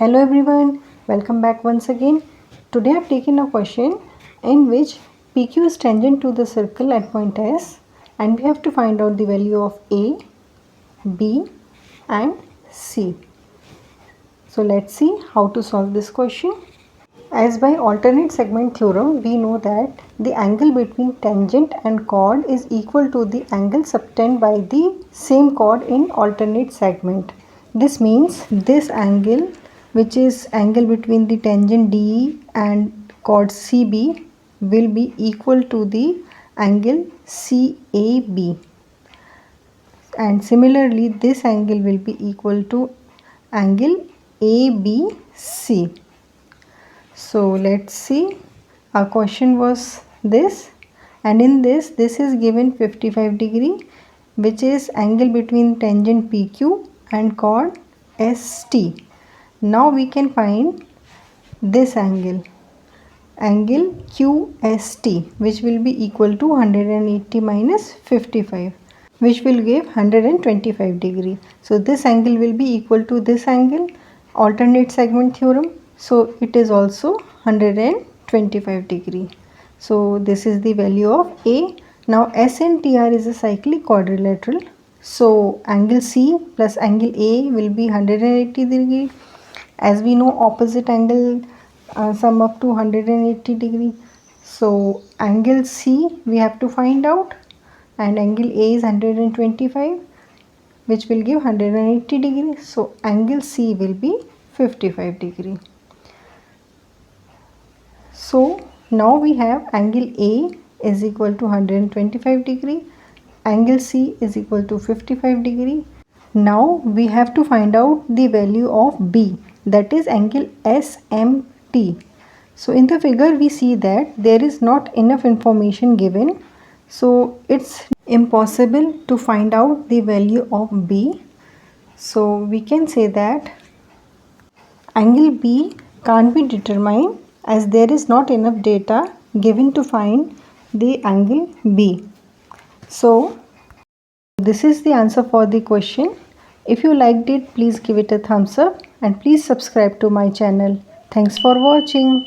Hello everyone, welcome back once again. Today I have taken a question in which PQ is tangent to the circle at point S and we have to find out the value of A, B and C. So let's see how to solve this question. As by alternate segment theorem, we know that the angle between tangent and chord is equal to the angle subtended by the same chord in alternate segment. This means this angle, which is angle between the tangent DE and chord CB, will be equal to the angle CAB. And similarly, this angle will be equal to angle ABC. So let's see, our question was this, and in this is given 55 degree, which is angle between tangent PQ and chord ST. Now we can find this angle QST, which will be equal to 180 minus 55, which will give 125 degree. So this angle will be equal to this angle, alternate segment theorem. So it is also 125 degree. So this is the value of A. Now SNTR is a cyclic quadrilateral. So angle C plus angle A will be 180 degree. As we know, opposite angle sum up to 180 degree. So angle C we have to find out, and angle A is 125, which will give 180 degree. So angle C will be 55 degree. So now we have angle A is equal to 125 degree, angle C is equal to 55 degree. Now we have to find out the value of B, that is angle SMT. So in the figure we see that there is not enough information given, so it's impossible to find out the value of B. So we can say that angle B can't be determined as there is not enough data given to find the angle B. So this is the answer for the question. If you liked it, please give it a thumbs up and please subscribe to my channel. Thanks for watching.